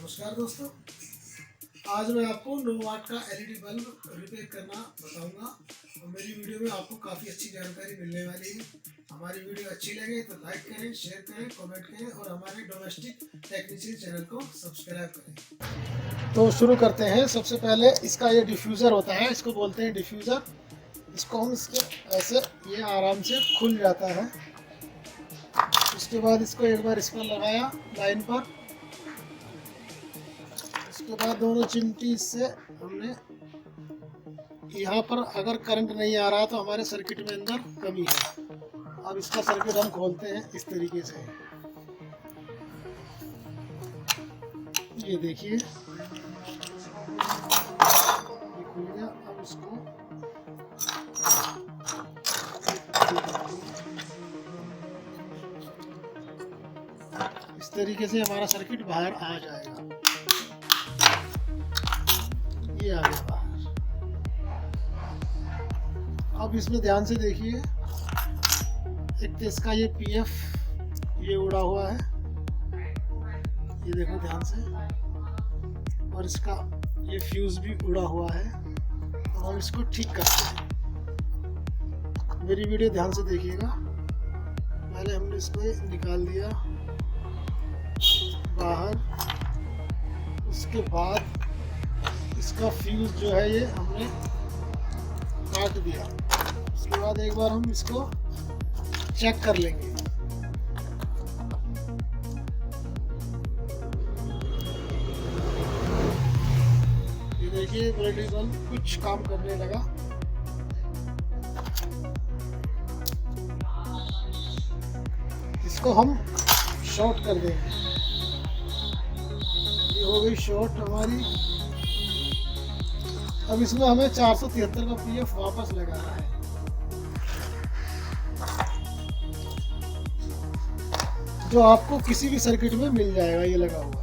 नमस्कार दोस्तों, आज मैं आपको 9 वाट का एलईडी बल्ब रिपेयर करना बताऊंगा और मेरी वीडियो में आपको काफ़ी अच्छी जानकारी मिलने वाली है। हमारी वीडियो अच्छी लगे तो लाइक करें, शेयर करें, कमेंट करें और हमारे डोमेस्टिक टेक्नीशियन चैनल को सब्सक्राइब करें। तो शुरू करते हैं। सबसे पहले इसका ये डिफ्यूज़र होता है, इसको बोलते हैं डिफ्यूज़र। इसको हम इसके ऐसे ये आराम से खुल जाता है। उसके बाद इसको एक बार इस पर लगाया लाइन पर। उसके बाद दोनों चिमटी से हमने यहाँ पर अगर करंट नहीं आ रहा तो हमारे सर्किट में अंदर कमी है। अब इसका सर्किट हम खोलते हैं इस तरीके से। ये देखिए, ये खुल गया। अब इसको इस तरीके से हमारा सर्किट बाहर आ जाएगा। ये आ गया बाहर। अब इसमें ध्यान से देखिए, एक तो इसका ये पीएफ ये उड़ा हुआ है, ये देखो ध्यान से, और इसका ये फ्यूज भी उड़ा हुआ है। तो हम इसको ठीक करते हैं। मेरी वीडियो ध्यान से देखिएगा। पहले हमने इसको निकाल दिया बाहर। उसके बाद इसका फ्यूज जो है ये हमने काट दिया। उसके बाद एक बार हम इसको चेक कर लेंगे। ये देखिए, एलईडी बल्ब कुछ काम करने लगा। इसको हम शॉर्ट कर देंगे। ये हो गई शॉर्ट हमारी। अब इसमें हमें 473 का पीएफ वापस लगाना है। जो आपको किसी भी सर्किट में मिल जाएगा ये लगा हुआ।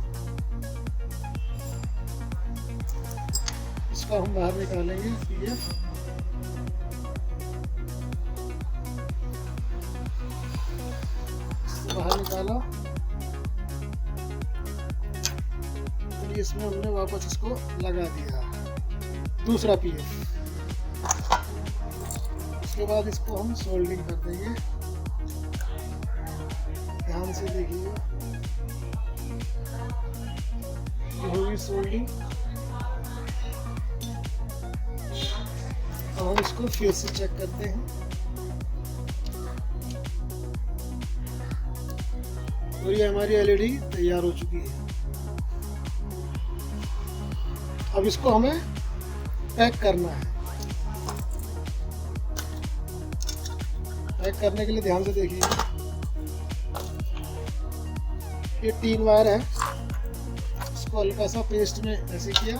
इसको हम बाहर निकालेंगे पीएफ। इसको बाहर निकाला। तो इसमें हमने वापस इसको लगा दिया दूसरा पीएफ। उसके बाद इसको हम सोल्डिंग कर देंगे। ध्यान से देखिए, ये होगी सोल्डिंग। अब हम इसको फिर से चेक करते हैं। और ये हमारी एलईडी तैयार हो चुकी है। अब इसको हमें पैक करना है। पैक करने के लिए ध्यान से देखिए, ये 3 वायर है। इसको हल्का सा पेस्ट में ऐसे किया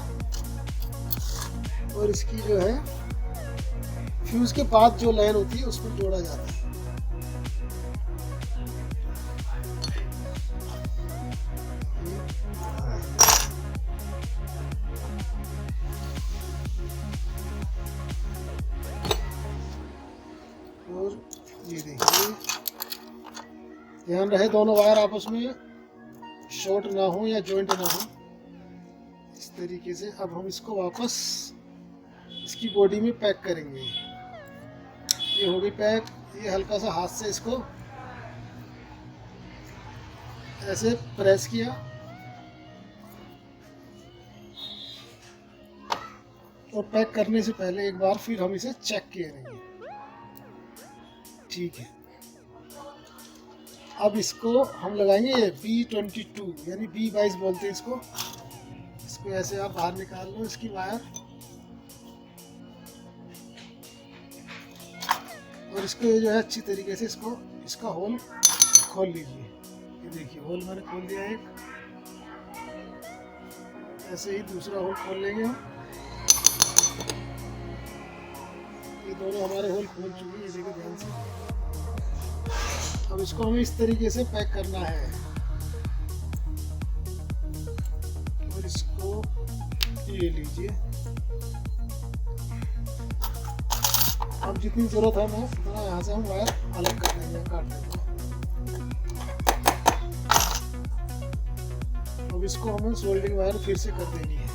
और इसकी जो है फ्यूज के बाद जो लाइन होती है उस पर जोड़ा जाता है। और ये देखिए, ध्यान रहे दोनों वायर आपस में शॉर्ट ना हो या जॉइंट ना हो। इस तरीके से अब हम इसको वापस इसकी बॉडी में पैक करेंगे। ये हो गई पैक। ये हल्का सा हाथ से इसको ऐसे प्रेस किया और पैक करने से पहले एक बार फिर हम इसे चेक करेंगे। ठीक है। अब इसको हम लगाएंगे B22 यानी B22 बोलते हैं इसको। इसको ऐसे आप बाहर निकाल लो इसकी वायर, और इसको ये जो है अच्छी तरीके से इसका होल खोल लीजिए। ये देखिए, होल मैंने खोल दिया एक। ऐसे ही दूसरा होल खोल लेंगे हम। ये दोनों हमारे होल खोल चुके हैं, ये देखिए ध्यान से। अब इसको हमें इस तरीके से पैक करना है और इसको ये लीजिए। अब जितनी जरूरत है मैं उतना यहाँ से हम वायर अलग कर देंगे, काट देंगे। अब इसको हमें सोल्डिंग वायर फिर से कर देनी है,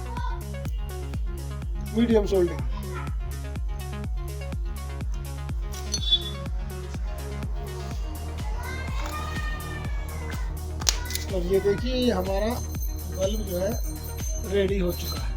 मीडियम सोल्डिंग। और ये देखिए, ये हमारा बल्ब जो है रेडी हो चुका है।